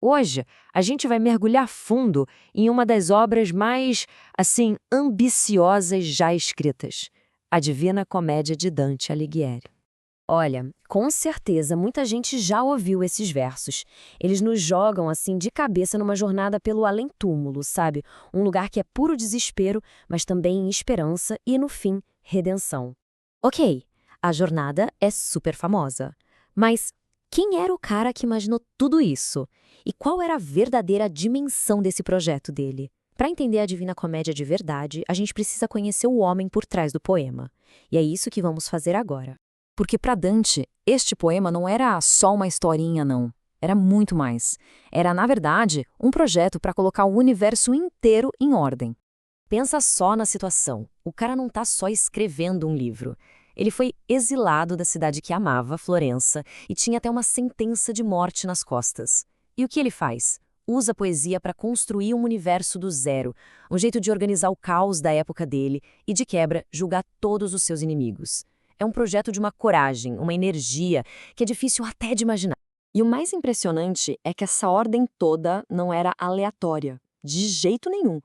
Hoje, a gente vai mergulhar fundo em uma das obras mais, ambiciosas já escritas, a Divina Comédia de Dante Alighieri. Olha, com certeza muita gente já ouviu esses versos. Eles nos jogam de cabeça numa jornada pelo além-túmulo, sabe? Um lugar que é puro desespero, mas também esperança e, no fim, redenção. Ok, a jornada é super famosa. Mas quem era o cara que imaginou tudo isso? E qual era a verdadeira dimensão desse projeto dele? Para entender a Divina Comédia de verdade, a gente precisa conhecer o homem por trás do poema. E é isso que vamos fazer agora. Porque para Dante, este poema não era só uma historinha, não. Era muito mais. Era, na verdade, um projeto para colocar o universo inteiro em ordem. Pensa só na situação. O cara não está só escrevendo um livro. Ele foi exilado da cidade que amava, Florença, e tinha até uma sentença de morte nas costas. E o que ele faz? Usa a poesia para construir um universo do zero, um jeito de organizar o caos da época dele e, de quebra, julgar todos os seus inimigos. É um projeto de uma coragem, uma energia, que é difícil até de imaginar. E o mais impressionante é que essa ordem toda não era aleatória, de jeito nenhum.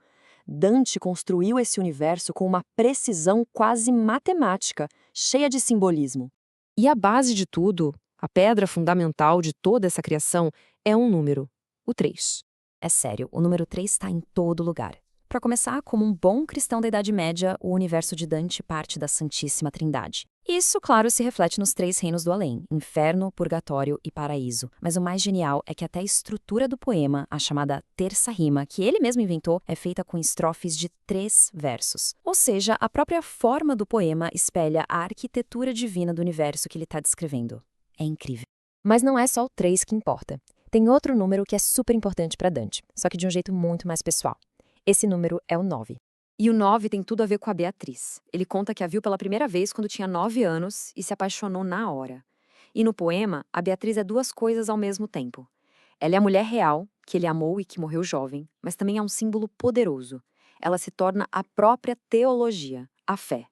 Dante construiu esse universo com uma precisão quase matemática, cheia de simbolismo. E a base de tudo, a pedra fundamental de toda essa criação, é um número, o 3. É sério, o número 3 está em todo lugar. Para começar, como um bom cristão da Idade Média, o universo de Dante parte da Santíssima Trindade. Isso, claro, se reflete nos 3 reinos do além, inferno, purgatório e paraíso. Mas o mais genial é que até a estrutura do poema, a chamada terça rima, que ele mesmo inventou, é feita com estrofes de 3 versos. Ou seja, a própria forma do poema espelha a arquitetura divina do universo que ele está descrevendo. É incrível. Mas não é só o 3 que importa. Tem outro número que é super importante para Dante, só que de um jeito muito mais pessoal. Esse número é o 9. E o 9 tem tudo a ver com a Beatriz. Ele conta que a viu pela primeira vez quando tinha 9 anos e se apaixonou na hora. E no poema, a Beatriz é 2 coisas ao mesmo tempo. Ela é a mulher real, que ele amou e que morreu jovem, mas também é um símbolo poderoso. Ela se torna a própria teologia, a fé.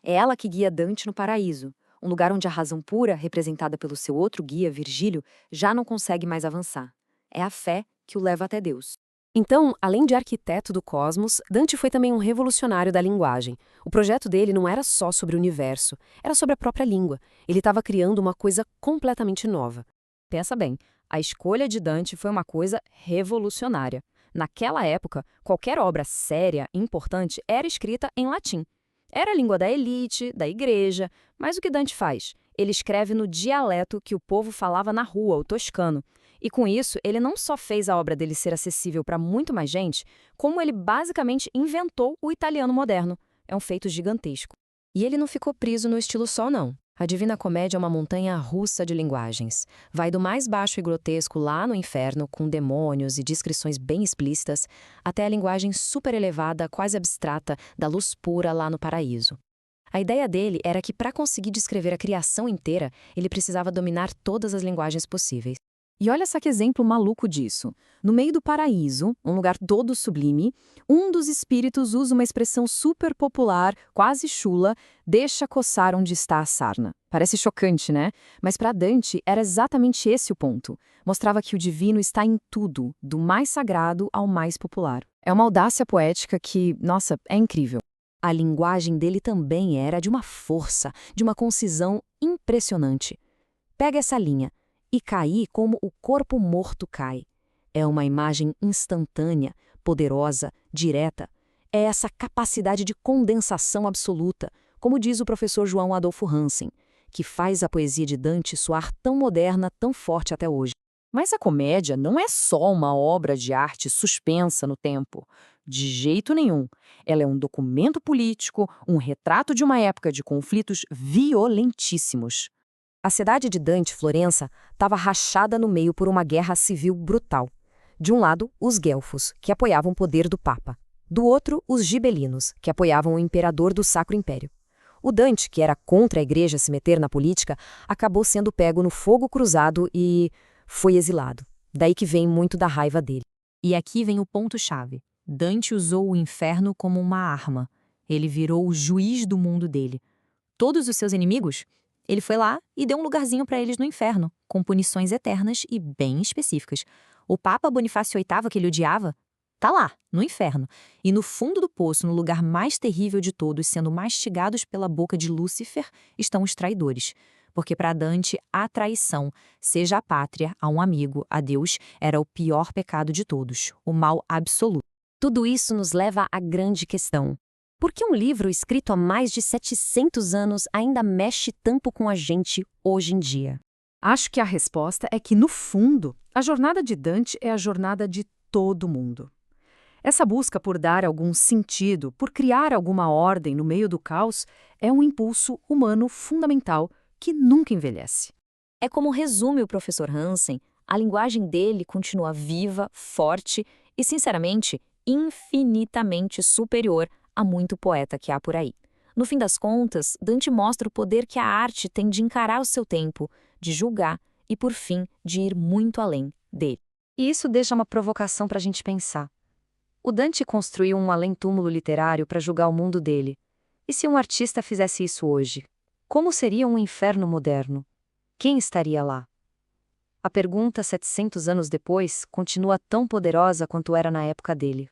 É ela que guia Dante no paraíso, um lugar onde a razão pura, representada pelo seu outro guia, Virgílio, já não consegue mais avançar. É a fé que o leva até Deus. Então, além de arquiteto do cosmos, Dante foi também um revolucionário da linguagem. O projeto dele não era só sobre o universo, era sobre a própria língua. Ele estava criando uma coisa completamente nova. Pensa bem, a escolha de Dante foi uma coisa revolucionária. Naquela época, qualquer obra séria e importante era escrita em latim. Era a língua da elite, da igreja, mas o que Dante faz? Ele escreve no dialeto que o povo falava na rua, o toscano. E com isso, ele não só fez a obra dele ser acessível para muito mais gente, como ele basicamente inventou o italiano moderno. É um feito gigantesco. E ele não ficou preso no estilo só, não. A Divina Comédia é uma montanha russa de linguagens. Vai do mais baixo e grotesco lá no inferno, com demônios e descrições bem explícitas, até a linguagem super elevada, quase abstrata, da luz pura lá no paraíso. A ideia dele era que, para conseguir descrever a criação inteira, ele precisava dominar todas as linguagens possíveis. E olha só que exemplo maluco disso. No meio do paraíso, um lugar todo sublime, um dos espíritos usa uma expressão super popular, quase chula, deixa coçar onde está a sarna. Parece chocante, né? Mas para Dante era exatamente esse o ponto. Mostrava que o divino está em tudo, do mais sagrado ao mais popular. É uma audácia poética que, nossa, é incrível. A linguagem dele também era de uma força, de uma concisão impressionante. Pega essa linha. E cair como o corpo morto cai. É uma imagem instantânea, poderosa, direta. É essa capacidade de condensação absoluta, como diz o professor João Adolfo Hansen, que faz a poesia de Dante soar tão moderna, tão forte até hoje. Mas a comédia não é só uma obra de arte suspensa no tempo. De jeito nenhum. Ela é um documento político, um retrato de uma época de conflitos violentíssimos. A cidade de Dante, Florença, estava rachada no meio por uma guerra civil brutal. De um lado, os guelfos, que apoiavam o poder do Papa. Do outro, os gibelinos, que apoiavam o imperador do Sacro Império. O Dante, que era contra a igreja se meter na política, acabou sendo pego no fogo cruzado e foi exilado. Daí que vem muito da raiva dele. E aqui vem o ponto-chave. Dante usou o inferno como uma arma. Ele virou o juiz do mundo dele. Todos os seus inimigos, Ele foi lá e deu um lugarzinho para eles no inferno, com punições eternas e bem específicas. O Papa Bonifácio VIII, que ele odiava, tá lá, no inferno, e no fundo do poço, no lugar mais terrível de todos, sendo mastigados pela boca de Lúcifer, estão os traidores. Porque para Dante, a traição, seja à pátria, a um amigo, a Deus, era o pior pecado de todos, o mal absoluto. Tudo isso nos leva à grande questão. Por que um livro escrito há mais de 700 anos ainda mexe tanto com a gente hoje em dia? Acho que a resposta é que, no fundo, a jornada de Dante é a jornada de todo mundo. Essa busca por dar algum sentido, por criar alguma ordem no meio do caos, é um impulso humano fundamental que nunca envelhece. É como resume o professor Hansen, a linguagem dele continua viva, forte e, sinceramente, infinitamente superior a muito poeta que há por aí. No fim das contas, Dante mostra o poder que a arte tem de encarar o seu tempo, de julgar e, por fim, de ir muito além dele. E isso deixa uma provocação para a gente pensar. O Dante construiu um além-túmulo literário para julgar o mundo dele. E se um artista fizesse isso hoje? Como seria um inferno moderno? Quem estaria lá? A pergunta, 700 anos depois, continua tão poderosa quanto era na época dele.